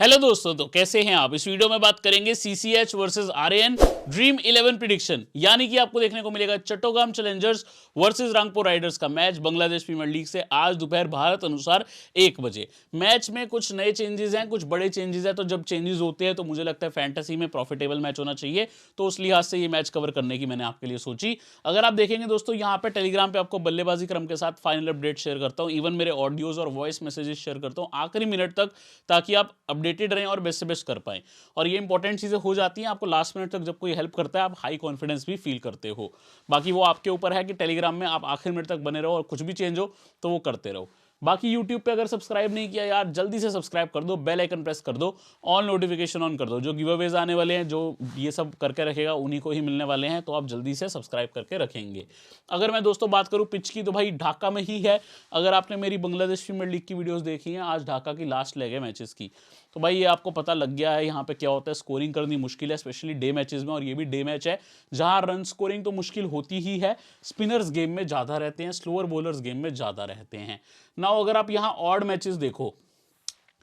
Hello दोस्तों, तो कैसे हैं आप। इस वीडियो में बात करेंगे CCH versus RAN dream 11 prediction, यानी कि आपको देखने को मिलेगा Chattogram Challengers versus Rangpur Riders का मैच बांग्लादेश प्रीमियर लीग से आज दोपहर भारत अनुसार 1 बजे। मैच में कुछ नए चेंजेस हैं, कुछ बड़े चेंजेस हैं, तो जब चेंजेस होते हैं तो मुझे लगता है फैंटेसी में प्रॉफिटेबल मैच होना चाहिए, तो उस लिहाज से ये मैच कवर करने की मैंने आपके लिए सोची। अगर आप देखेंगे दोस्तों, यहाँ पे टेलीग्राम पे आपको बल्लेबाजी क्रम के साथ फाइनल अपडेट शेयर करता हूँ, इवन मेरे ऑडियोज और वॉइस मैसेजेस शेयर करता हूँ आखिरी मिनट तक, ताकि आप अपडेटेड रहें और बेस्ट से बेस्ट कर पाएं। और ये इंपॉर्टेंट चीजें हो जाती हैं आपको लास्ट मिनट तक, जब कोई हेल्प करता है आप हाई कॉन्फिडेंस भी फील करते हो। बाकी वो आपके ऊपर है कि टेलीग्राम में आप आखिर मिनट तक बने रहो और कुछ भी चेंज हो तो वो करते रहो। बाकी यूट्यूब पे अगर सब्सक्राइब नहीं किया यार, जल्दी से सब्सक्राइब कर दो, बेल आइकन प्रेस कर दो, ऑल नोटिफिकेशन ऑन कर दो। जो गिव अवेज आने वाले हैं, जो ये सब करके रखेगा उन्हीं को ही मिलने वाले हैं, तो आप जल्दी से सब्सक्राइब करके रखेंगे। अगर मैं दोस्तों बात करूं पिच की, तो भाई ढाका में ही है। अगर आपने मेरी बांग्लादेश प्रीमियर लीग की वीडियोस देखी हैं, आज ढाका की लास्ट लेग है मैचेस की, तो भाई ये आपको पता लग गया है यहाँ पे क्या होता है। स्कोरिंग करनी मुश्किल है, स्पेशली डे मैचेस में, और ये भी डे मैच है जहां रन स्कोरिंग तो मुश्किल होती ही है। स्पिनर्स गेम में ज़्यादा रहते हैं, स्लोअर बॉलर्स गेम में ज़्यादा रहते हैं। नाउ अगर आप यहाँ ऑड मैचेस देखो,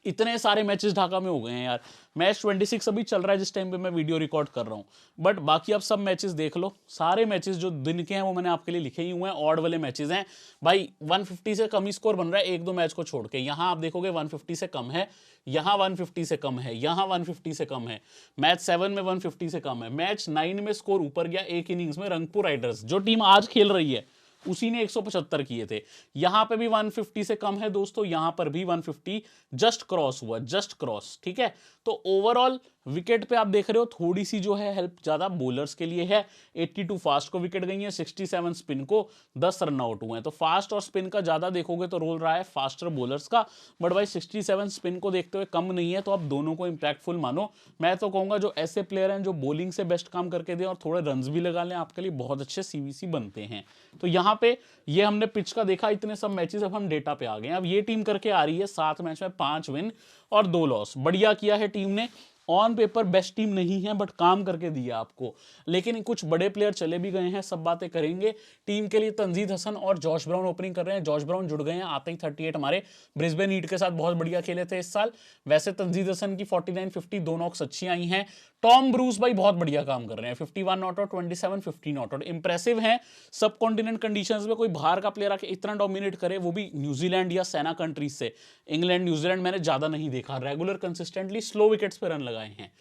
इतने सारे मैचेस ढाका में हो गए हैं यार। मैच 26 अभी चल रहा है जिस टाइम पे मैं वीडियो रिकॉर्ड कर रहा हूँ, बट बाकी आप सब मैचेस देख लो। सारे मैचेस जो दिन के हैं वो मैंने आपके लिए लिखे ही हुए हैं, ऑड वाले मैचेस हैं भाई। 150 से कम ही स्कोर बन रहा है एक दो मैच को छोड़ के। यहाँ आप देखोगे 150 से कम है, यहाँ 150 से कम है, यहाँ 150 से कम है। मैच 7 में 150 से कम है। मैच 9 में स्कोर ऊपर गया एक इनिंग्स में। रंगपुर राइडर्स जो टीम आज खेल रही है उसी ने 175 किए थे। यहां पे भी 150 से कम है दोस्तों, यहां पर भी 150 जस्ट क्रॉस हुआ, जस्ट क्रॉस, ठीक है। तो ओवरऑल विकेट पे आप देख रहे हो थोड़ी सी जो है हेल्प ज्यादा बॉलर्स के लिए है। 82 फास्ट को विकेट गई है, 67 स्पिन को, 10 रन आउट हुए हैं। तो फास्ट और स्पिन का ज्यादा देखोगे तो रोल रहा है फास्टर बॉलर्स का, बट भाई 67 स्पिन को देखते हुए कम नहीं है, तो आप दोनों को इंपैक्टफुल मानो। मैं तो कहूंगा जो ऐसे प्लेयर हैं जो बॉलिंग से बेस्ट काम करके दें और थोड़े रन भी लगा लें, आपके लिए बहुत अच्छे सीवीसी बनते हैं। तो यहाँ पे ये हमने पिच का देखा, इतने सब मैचेस, अब हम डेटा पे आ गए। अब ये टीम करके आ रही है 7 मैच में 5 विन और 2 लॉस। बढ़िया किया है टीम ने। ऑन पेपर बेस्ट टीम नहीं है, बट काम करके दिया आपको। लेकिन कुछ बड़े प्लेयर चले भी गए हैं, सब बातें करेंगे। टीम के लिए तंजीद हसन और जॉश ब्राउन ओपनिंग कर रहे हैं। जॉश ब्राउन जुड़ गए हैं आते ही 38 हमारे ब्रिस्बेन हीट के साथ बहुत बढ़िया खेले थे इस साल। वैसे तंजीद हसन की 49-50 दो नॉक्स अच्छी आई हैं। टॉम ब्रूस भाई बहुत बढ़िया काम कर रहे हैं, 51 not out, 27 50 not out, impressive है। सब कॉन्टिनेंट कंडीशंस में कोई बाहर का प्लेयर आके इतना डोमिनेट करे, वो भी न्यूजीलैंड या सेना कंट्रीज से। इंग्लैंड न्यूजीलैंड मैंने ज्यादा नहीं देखा, रेगुलर कंसिस्टेंटली स्लो विकेट्स पे रन लगाए हैं,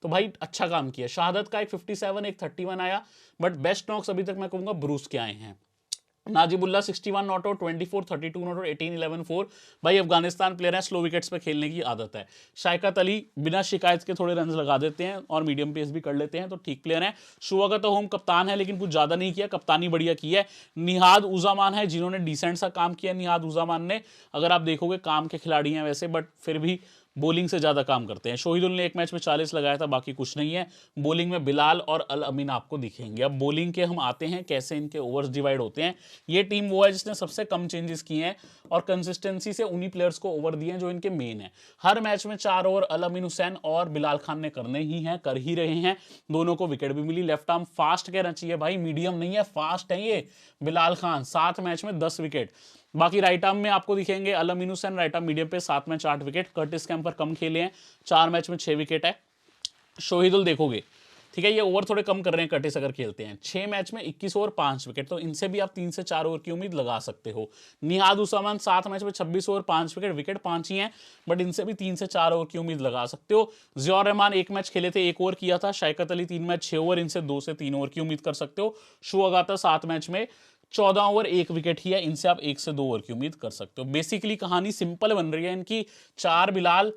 तो भाई अच्छा काम किया। शहादत का एक 57 एक 31 आया, बट बेस्ट नॉक्स अभी तक मैं कहूंगा ब्रूस के आए हैं। नाजिबुल्ला 61 नॉट आउट, 24 32 नॉट आउट, 18 11 4। भाई अफगानिस्तान प्लेयर है, स्लो विकेट्स पे खेलने की आदत है। शाइकत अली बिना शिकायत के थोड़े रन लगा देते हैं और मीडियम पेस भी कर लेते हैं, तो ठीक प्लेयर है। शुआगा तो होम कप्तान है, लेकिन कुछ ज्यादा नहीं किया, कप्तानी बढ़िया की है। निहाद उजामान है जिन्होंने डिसेंट सा काम किया। निहाद उजामान ने, अगर आप देखोगे काम के खिलाड़ी हैं वैसे, बट फिर भी बॉलिंग से ज्यादा काम करते हैं। शोहिदुल ने एक मैच में 40 लगाया था, बाकी कुछ नहीं है। बॉलिंग में बिलाल और अल अमीन आपको दिखेंगे। अब बॉलिंग के हम आते हैं, कैसे इनके ओवर्स डिवाइड होते हैं। ये टीम वो है जिसने सबसे कम चेंजेस किए हैं और कंसिस्टेंसी से उन्हीं प्लेयर्स को ओवर दिए हैं जो इनके मेन है। हर मैच में 4 ओवर अल अमीन हुसैन और बिलाल खान ने करने ही हैं, कर ही रहे हैं। दोनों को विकेट भी मिली। लेफ्ट आर्म फास्ट कहना चाहिए भाई, मीडियम नहीं है, फास्ट है ये बिलाल खान। 7 मैच में 10 विकेट। बाकी राइट आर्म में आपको दिखेंगे अल अमीन हुसैन, राइट आर्म मीडियम पे 7 मैच 8 विकेट। कर्टिस कैम्पर कम खेले हैं, 4 मैच में 6 विकेट है। शोहिदुल देखोगे, ठीक है, ये ओवर थोड़े कम कर रहे हैं कर्टिस अगर खेलते हैं। 6 मैच में 21 ओवर 5 विकेट, तो इनसे भी आप 3 से 4 ओवर की उम्मीद लगा सकते हो। निहाद उस्मान 7 मैच में 26 ओवर 5 विकेट, विकेट 5 ही हैं, बट इनसे भी 3 से 4 ओवर की उम्मीद लगा सकते हो। जियाउर रहमान 1 मैच खेले थे, 1 ओवर किया था। शाइकत अली 3 मैच 6 ओवर, इनसे 2 से 3 ओवर की उम्मीद कर सकते हो। शुआगाता 7 मैच में 14 ओवर 1 विकेट ही है, इनसे आप 1 से 2 ओवर की उम्मीद कर सकते हो। बेसिकली कहानी सिंपल बन रही है इनकी। 4 बिलाल,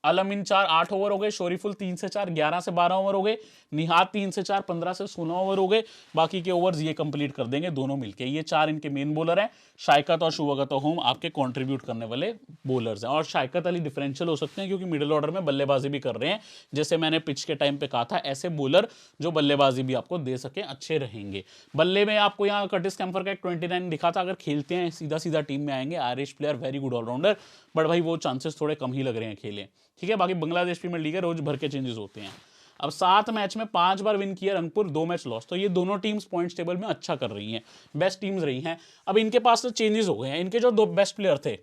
अल अमीन 4 8 ओवर हो गए। शोरीफुल 3 से 4 11 से 12 ओवर हो गए। निहाद 3 से 4 15 से 16 ओवर हो गए। बाकी के ओवर्स ये कंप्लीट कर देंगे दोनों मिलके। ये 4 इनके मेन बॉलर हैं। शाइकत और शुआगत होम आपके कंट्रीब्यूट करने वाले बॉलर्स हैं, और शाइकत अली डिफरेंशियल हो सकते हैं क्योंकि मिडिल ऑर्डर में बल्लेबाजी भी कर रहे हैं। जैसे मैंने पिच के टाइम पे कहा था, ऐसे बॉलर जो बल्लेबाजी भी आपको दे सके अच्छे रहेंगे। बल्ले में आपको यहाँ कर्टिस कैम्पर का एक 29 दिखा था। अगर खेलते हैं सीधा सीधा टीम में आएंगे। Irish player, very good allrounder, but भाई वो चांसेस थोड़े कम ही लग रहे हैं खेले, ठीक है। बाकी बांग्लादेश प्रीमियर लीग है, रोज भर के चेंजेस होते हैं। अब 7 मैच में 5 बार विन किया रंगपुर, 2 मैच लॉस, तो ये दोनों टीम्स पॉइंट्स टेबल में अच्छा कर रही हैं, बेस्ट टीम्स रही हैं। अब इनके पास तो चेंजेस हो गए हैं। इनके जो 2 बेस्ट प्लेयर थे,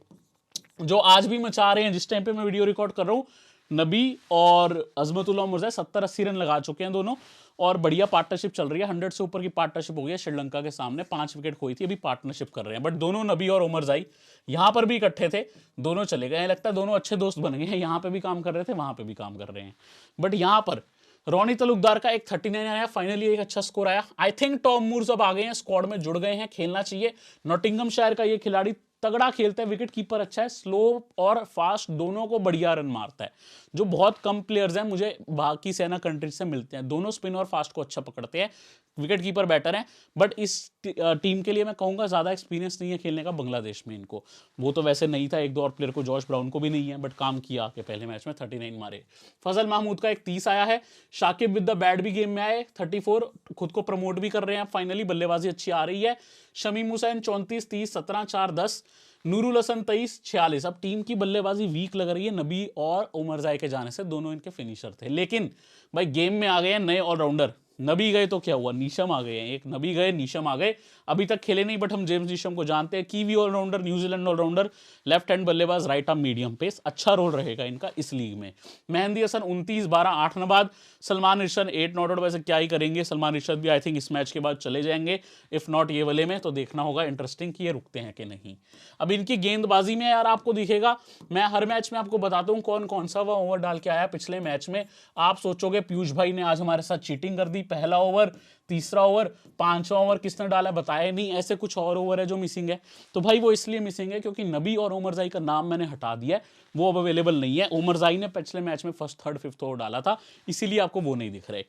जो आज भी मचा रहे हैं जिस टाइम पे मैं वीडियो रिकॉर्ड कर रहा हूँ, नबी और अजमतुल्लाह मुर्ज़ाई 70-80 रन लगा चुके हैं दोनों, और बढ़िया पार्टनरशिप चल रही है। 100 से ऊपर की पार्टनरशिप हो गई है श्रीलंका के सामने, 5 विकेट खोई थी, अभी पार्टनरशिप कर रहे हैं। बट दोनों नबी और उमरजाई यहां पर भी इकट्ठे थे, दोनों चले गए, लगता है दोनों अच्छे दोस्त बन गए हैं, यहां पे भी काम कर रहे थे, वहां पे भी काम कर रहे हैं। बट यहां पर रोनी तलुकदार का एक 39 आया, फाइनली एक अच्छा स्कोर आया। आई थिंक टॉम मूर्स अब आ गए हैं, स्क्वाड में जुड़ गए हैं, खेलना चाहिए। नॉटिंघमशायर का ये खिलाड़ी तगड़ा खेलता है, विकेट कीपर अच्छा है, स्लो और फास्ट दोनों को बढ़िया रन मारता है, जो बहुत कम प्लेयर्स हैं मुझे बाकी सेना कंट्रीज से मिलते हैं। दोनों स्पिन और फास्ट को अच्छा पकड़ते हैं, विकेट कीपर बैटर है। बट इस टीम के लिए मैं कहूंगा ज्यादा एक्सपीरियंस नहीं है खेलने का बांग्लादेश में इनको। वो तो वैसे नहीं था, एक दो और प्लेयर को, जॉर्ज ब्राउन को भी नहीं है, बट काम किया के पहले मैच में 39 मारे। फजल महमूद का एक 30 आया है। शाकिब विद द बैट भी गेम में आए, 34, खुद को प्रमोट भी कर रहे हैं फाइनली, बल्लेबाजी अच्छी आ रही है। शमीम हुसैन 34, 30, 17, 4, 10, नूरुल हसन 23, 46। अब टीम की बल्लेबाजी वीक लग रही है, नबी और उमरजाई के जाने से, दोनों इनके फिनिशर थे। लेकिन भाई गेम में आ गए हैं नए ऑलराउंडर, नबी गए तो क्या हुआ, नीशम आ गए हैं, एक नबी गए, नीशम आ गए। अभी तक खेले नहीं, बट हम जेम्स नीशम को जानते हैं, Kiwi allrounder, New Zealand allrounder, left hand बल्लेबाज, राइट आर्म मीडियम पेस, अच्छा रोल रहेगा इनका इस लीग में। मेहंदी हसन 29, 12, 8 नबाद। सलमान इरशाद 8 नॉट आउट, वैसे क्या ही करेंगे सलमान इरशाद भी, आई थिंक इस मैच के बाद चले जाएंगे, इफ नॉट ये वाले में, तो देखना होगा इंटरेस्टिंग कि ये रुकते हैं कि नहीं। अब इनकी गेंदबाजी में यार आपको दिखेगा, मैं हर मैच में आपको बताता हूं कौन कौन सा वह ओवर डाल के आया पिछले मैच में। आप सोचोगे पीयूष भाई ने आज हमारे साथ चीटिंग कर दी, पहला ओवर, तीसरा ओवर, पांचवा ओवर किसने डाला बताया नहीं, ऐसे कुछ और ओवर है जो मिसिंग है। तो भाई वो इसलिए मिसिंग है क्योंकि नबी और उमरजाई का नाम मैंने हटा दिया है, वो अब अवेलेबल नहीं है। उमरजाई ने पिछले मैच में फर्स्ट, थर्ड, फिफ्थ ओवर डाला था, इसीलिए आपको वो नहीं दिख रहे।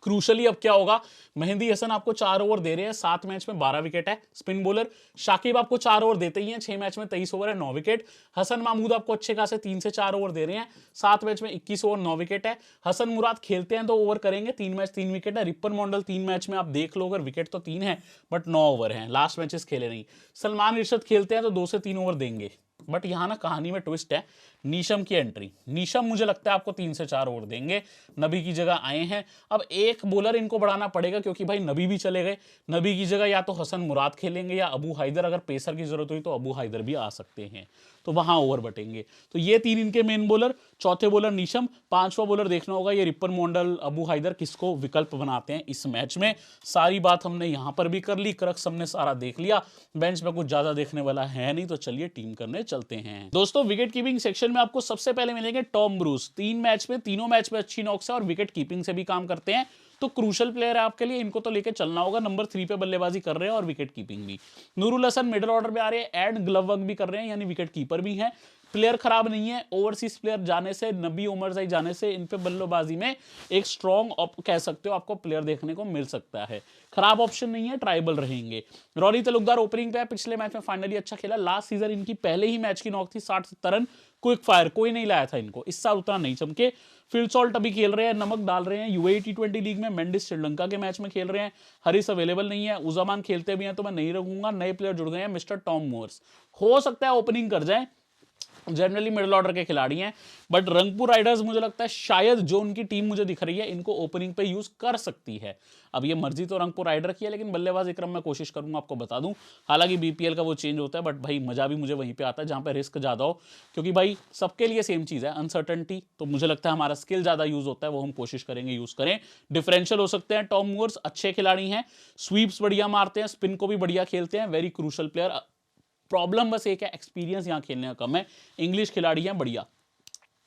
क्रूशली अब क्या होगा, मेहंदी हसन आपको 4 ओवर दे रहे हैं, 7 मैच में 12 विकेट है। स्पिन बॉलर शाकिब आपको 4 ओवर देते ही हैं, 6 मैच में 23 ओवर है, 9 विकेट। हसन महमूद आपको अच्छे खासे 3 से 4 ओवर दे रहे हैं, 7 मैच में 21 ओवर, 9 विकेट है। हसन मुराद खेलते हैं तो ओवर करेंगे, 3 मैच 3 विकेट है। रिपन मोंडल 3 मैच में आप देख लो, अगर विकेट तो 3 है बट 9 ओवर है, लास्ट मैचेस खेले नहीं। सलमान इरशाद खेलते हैं तो 2 से 3 ओवर देंगे। बट यहां ना कहानी में ट्विस्ट है, नीशम की एंट्री, नीशम मुझे लगता है आपको 3 से 4 ओवर देंगे, नबी की जगह आए हैं। अब एक बॉलर इनको बढ़ाना पड़ेगा क्योंकि भाई नबी भी चले गए, नबी की जगह या तो हसन मुराद खेलेंगे या अबू हैदर, अगर पेसर की जरूरत हुई तो अबू हैदर भी आ सकते हैं, तो वहां ओवर बटेंगे। तो ये 3 इनके मेन बॉलर, चौथे बॉलर नीशम, 5वां बॉलर देखना होगा ये रिपन मोंडल, अबू हैदर किसको विकल्प बनाते हैं इस मैच में। सारी बात हमने यहां पर भी कर ली, क्रक्स हमने सारा देख लिया, बेंच में कुछ ज्यादा देखने वाला है नहीं, तो चलिए टीम करने चलते हैं। दोस्तों विकेट कीपिंग सेक्शन में आपको सबसे पहले मिलेंगे टॉम ब्रूस, 3 मैच में, तीनों मैच में अच्छी नॉक्स है और विकेट कीपिंग से भी काम करते हैं, तो क्रूशल प्लेयर है आपके लिए, इनको तो लेके चलना होगा। नंबर 3 पे बल्लेबाजी कर रहे हैं और विकेट कीपिंग भी। नूरुल हसन मिडिल ऑर्डर पे आ रहे हैं, एंड ग्लव वर्क भी कर रहे हैं, यानी विकेट कीपर भी हैं। प्लेयर खराब नहीं है, ओवरसीज प्लेयर जाने से, नबी उमरजाई जाने से इन पे बल्लेबाजी में एक स्ट्रॉन्ग कह सकते हो आपको प्लेयर देखने को मिल सकता है, खराब ऑप्शन नहीं है, ट्राइबल रहेंगे। रोनी तलुकदार ओपनिंग पे है, पिछले मैच में फाइनली अच्छा खेला, लास्ट सीजन इनकी पहले ही मैच की नॉक थी 60-70 रन, क्विक फायर, कोई नहीं लाया था इनको, इस साल उतना नहीं चमके। फिल सॉल्ट अभी खेल रहे हैं, नमक डाल रहे हैं, यूएई टी20 लीग में, मेंडिस श्रीलंका के मैच में खेल रहे हैं, हरीस अवेलेबल नहीं है, उजामान खेलते भी हैं तो मैं नहीं रखूंगा। नए प्लेयर जुड़ गए हैं, मिस्टर टॉम मोर्स, हो सकता है ओपनिंग कर जाए, जनरली मिडिल ऑर्डर के खिलाड़ी हैं, बट रंगपुर राइडर्स मुझे लगता है शायद जो उनकी टीम मुझे दिख रही है इनको ओपनिंग पे यूज कर सकती है। अब ये मर्जी तो रंगपुर राइडर की है, लेकिन बल्लेबाजी क्रम में कोशिश करूंगा आपको बता दूं। हालांकि बीपीएल का वो चेंज होता है, बट भाई मजा भी मुझे वहीं पे आता है जहां पे रिस्क ज्यादा हो, क्योंकि भाई सबके लिए सेम चीज है अनसर्टेनिटी, तो मुझे लगता है हमारा स्किल ज्यादा यूज होता है, वो हम कोशिश करेंगे यूज करें। डिफरेंशियल हो सकते हैं। टॉम मूर्स अच्छे खिलाड़ी हैं, स्वीप्स बढ़िया मारते हैं, स्पिन को भी बढ़िया खेलते हैं, वेरी क्रूशल प्लेयर। प्रॉब्लम बस एक है, एक्सपीरियंस यहां खेलने का कम है, इंग्लिश खिलाड़ी हैं बढ़िया।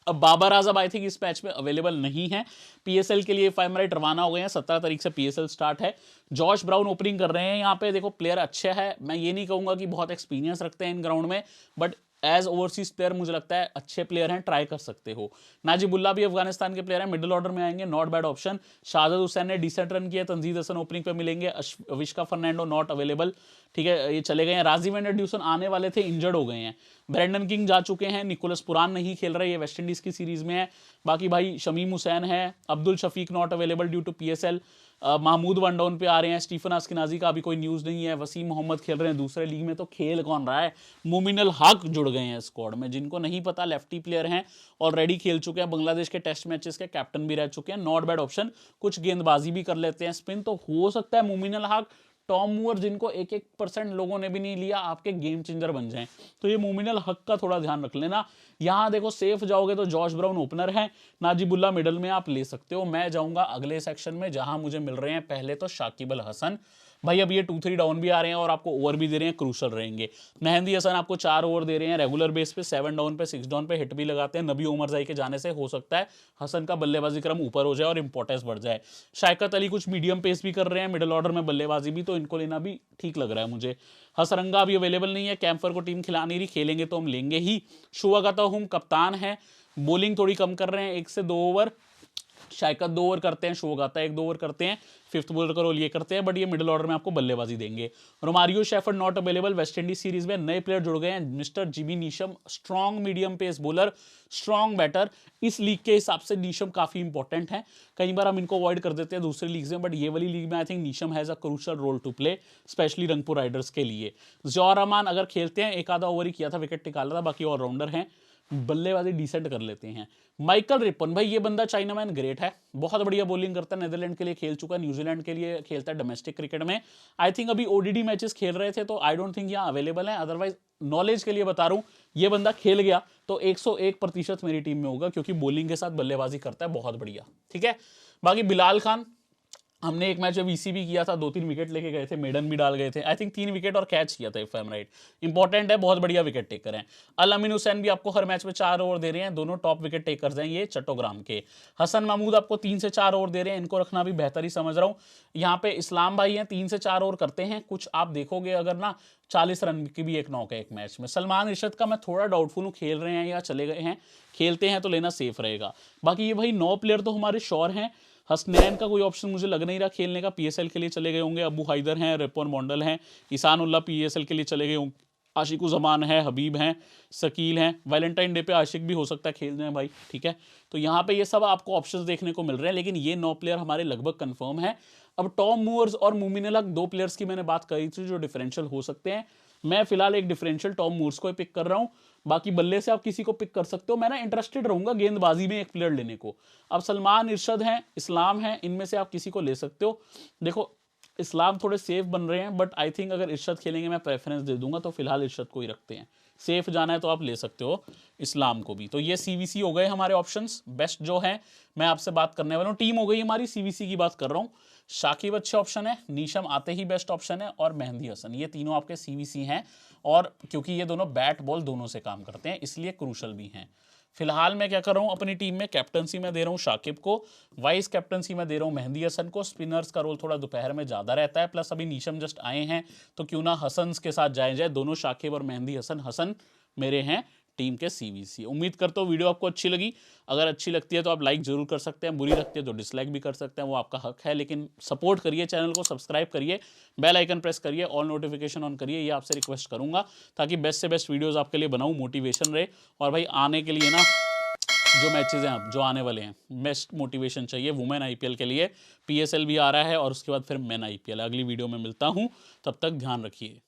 अब बाबर आजम आई थिंक इस मैच में अवेलेबल नहीं है, पीएसएल के लिए फाइमराइट रवाना हो गए हैं, 17 तारीख से पीएसएल स्टार्ट है। जॉश ब्राउन ओपनिंग कर रहे हैं, यहाँ पे देखो प्लेयर अच्छे है, मैं ये नहीं कहूंगा कि बहुत एक्सपीरियंस रखते हैं इन ग्राउंड में, बट एज ओवरसीज प्लेयर मुझे लगता है अच्छे प्लेयर हैं, ट्राई कर सकते हो। नाजिबुल्ला भी अफगानिस्तान के प्लेयर हैं, मिडिल ऑर्डर में आएंगे, not bad option. Shahzad Hussain ने डिसेंट रन किया, तंजीद हसन ओपनिंग पे मिलेंगे, अविष्का फर्नांडो नॉट अवेलेबल, ठीक है ये चले गए हैं। राजीव एंडरड्यूसन आने वाले थे, इंजर्ड हो गए हैं। ब्रेंडन किंग जा चुके हैं, निकोलस पुरान नहीं खेल रहे, ये वेस्ट इंडीज की सीरीज में है। बाकी भाई शमीम हुसैन है, Abdul Shafique not available due to PSL, Mahmud one down पे आ रहे हैं, स्टीफन अस्किनाजी का अभी कोई न्यूज़ नहीं है, वसीम मोहम्मद खेल रहे हैं दूसरे लीग में, तो खेल कौन रहा है, मोमिनल हक जुड़ गए हैं स्क्वाड में, जिनको नहीं पता लेफ्टी प्लेयर हैं, ऑलरेडी खेल चुके हैं, बांग्लादेश के टेस्ट मैचेस के कैप्टन भी रह चुके हैं, नॉट बैड ऑप्शन, कुछ गेंदबाजी भी कर लेते हैं, स्पिन तो हो सकता है मोमिनल हक टॉम मूर जिनको 1% लोगों ने भी नहीं लिया, आपके गेम चेंजर बन जाएं। तो ये मोमिनल हक का थोड़ा ध्यान रख लेना। यहाँ देखो सेफ जाओगे तो जॉश ब्राउन ओपनर है, नाजिबुल्ला मिडल में आप ले सकते हो। मैं जाऊंगा अगले सेक्शन में जहां मुझे मिल रहे हैं पहले तो शाकिब अल हसन भाई, अब ये 2-3 डाउन भी आ रहे हैं और आपको ओवर भी दे रहे हैं, क्रूशल रहेंगे। मेहंदी हसन आपको 4 ओवर दे रहे हैं रेगुलर बेस पे, 7 डाउन पे 6 डाउन पे हिट भी लगाते हैं। नबी उमरजाई के जाने से हो सकता है हसन का बल्लेबाजी क्रम ऊपर हो जाए और इंपॉर्टेंस बढ़ जाए। शायकत अली कुछ मीडियम पेस भी कर रहे हैं, मिडिल ऑर्डर में बल्लेबाजी भी, तो इनको लेना भी ठीक लग रहा है मुझे। हसरंगा अभी अवेलेबल नहीं है, कैंफर को टीम खिला नहीं रही, खेलेंगे तो हम लेंगे ही। शुआगता हम कप्तान है, बॉलिंग थोड़ी कम कर रहे हैं, 1 से 2 ओवर। शायकत 2 ओवर करते हैं, शोगाता 1-2 ओवर करते हैं, फिफ्थ बॉलर का रोल ये करते हैं, बट ये मिडिल ऑर्डर में आपको बल्लेबाजी देंगे। Romario Shepherd not available, West Indies series में नए प्लेयर जुड़ गए हैं, mister Jimmy Neesham, strong medium pace bowler, strong batter. इस लीग के हिसाब से नीशम काफी इंपॉर्टेंट है, कई बार हम इनको अवॉइड कर देते हैं दूसरी लीग में, बट ये वाली लीग में I think Neesham has a crucial role to play, specially Rangpur riders के लिए। जौहर रहमान अगर खेलते हैं, एक आधा ओवर ही किया था, विकेट निकाला था, बाकी ऑलराउंडर हैं, बल्लेबाजी डिसेंट कर लेते हैं। माइकल रिपन भाई, ये बंदा चाइनामैन ग्रेट है, बहुत बढ़िया बॉलिंग करता है, नेदरलैंड के लिए खेल चुका है, न्यूजीलैंड के लिए खेलता है डोमेस्टिक क्रिकेट में। आई थिंक अभी ओडीडी मैचेस खेल रहे थे, तो आई डोंट थिंक यहाँ अवेलेबल है, अदरवाइज नॉलेज के लिए बता रहा हूँ, ये बंदा खेल गया तो 101% मेरी टीम में होगा, क्योंकि बॉलिंग के साथ बल्लेबाजी करता है बहुत बढ़िया। ठीक है, बाकी बिलाल खान, हमने एक मैच में वीसी भी किया था, 2-3 विकेट लेके गए थे, मेडन भी डाल गए थे, आई थिंक 3 विकेट और कैच किया था, if I am right. Important है, बहुत बढ़िया विकेट टेकर हैं। अल अमीन हुसैन भी आपको हर मैच में 4 ओवर दे रहे हैं, दोनों टॉप विकेट टेकर्स हैं ये चट्टोग्राम के। हसन महमूद आपको 3 से 4 ओवर दे रहे हैं, इनको रखना भी बेहतर ही समझ रहा हूँ। यहाँ पे इस्लाम भाई हैं, 3 से 4 ओवर करते हैं, कुछ आप देखोगे अगर ना 40 रन की भी एक नॉक है एक मैच में। सलमान इरशद का मैं थोड़ा डाउटफुल हूँ, खेल रहे हैं या चले गए हैं, खेलते हैं तो लेना सेफ रहेगा। बाकी ये भाई 9 प्लेयर तो हमारे श्योर हैं। हसनैन का कोई ऑप्शन मुझे लग नहीं रहा खेलने का, पीएसएल के लिए चले गए होंगे। अबू हैदर हैं, रिपन मॉन्डल हैं, ईसानुल्लाह पीएसएल के लिए चले गए होंगे, आशिकुज़्ज़मान है, हबीब हैं, शकील हैं, वैलेंटाइन डे पे आशिक भी हो सकता है खेल जाए भाई। ठीक है, तो यहाँ पे ये सब आपको ऑप्शंस देखने को मिल रहे हैं, लेकिन ये 9 प्लेयर हमारे लगभग कंफर्म है। अब टॉम मूअर्स और मुमिन हक 2 प्लेयर्स की मैंने बात करी थी जो डिफरेंशियल हो सकते हैं, मैं फिलहाल एक डिफरेंशियल टॉम मूर्स को पिक कर रहा हूं, बाकी बल्ले से आप किसी को पिक कर सकते हो। मैं ना इंटरेस्टेड रहूंगा गेंदबाजी में एक प्लेयर लेने को। अब सलमान इरशद हैं, इस्लाम हैं, इनमें से आप किसी को ले सकते हो। देखो इस्लाम थोड़े सेफ बन रहे हैं, बट आई थिंक अगर इरशद खेलेंगे मैं प्रेफरेंस दे दूंगा, तो फिलहाल इरशद को ही रखते हैं। सेफ जाना है तो आप ले सकते हो इस्लाम को भी। तो ये सीवीसी हो गए हमारे ऑप्शंस बेस्ट जो हैं, मैं आपसे बात करने वाला हूँ। टीम हो गई हमारी, सीवीसी की बात कर रहा हूँ। शाकिब अच्छे ऑप्शन है, नीशम आते ही बेस्ट ऑप्शन है, और मेहंदी हसन, ये तीनों आपके सीवीसी हैं। और क्योंकि ये दोनों बैट बॉल दोनों से काम करते हैं, इसलिए क्रूशल भी हैं। फिलहाल मैं क्या कर रहा हूं अपनी टीम में, कैप्टनसी में दे रहा हूं शाकिब को, वाइस कैप्टनसी में दे रहा हूं मेहंदी हसन को। स्पिनर्स का रोल थोड़ा दोपहर में ज्यादा रहता है, प्लस अभी नीशम जस्ट आए हैं, तो क्यों ना हसन के साथ जाए दोनों, शाकिब और मेहंदी हसन। हसन मेरे हैं टीम के सीवीसी। उम्मीद करता हूँ वीडियो आपको अच्छी लगी, अगर अच्छी लगती है तो आप लाइक जरूर कर सकते हैं, बुरी लगती है तो डिसलाइक भी कर सकते हैं, वो आपका हक है, लेकिन सपोर्ट करिए, चैनल को सब्सक्राइब करिए, बेल आइकन प्रेस करिए, ऑल नोटिफिकेशन ऑन करिए, ये आपसे रिक्वेस्ट करूंगा, ताकि बेस्ट से बेस्ट वीडियोस आपके लिए बनाऊं, मोटिवेशन रहे। और भाई आने के लिए ना जो मैचेस हैं अब जो आने वाले हैं, बेस्ट मोटिवेशन चाहिए वुमेन आईपीएल के लिए, पीएसएल भी आ रहा है और उसके बाद फिर मेन आईपीएल। अगली वीडियो में मिलता हूं, तब तक ध्यान रखिए।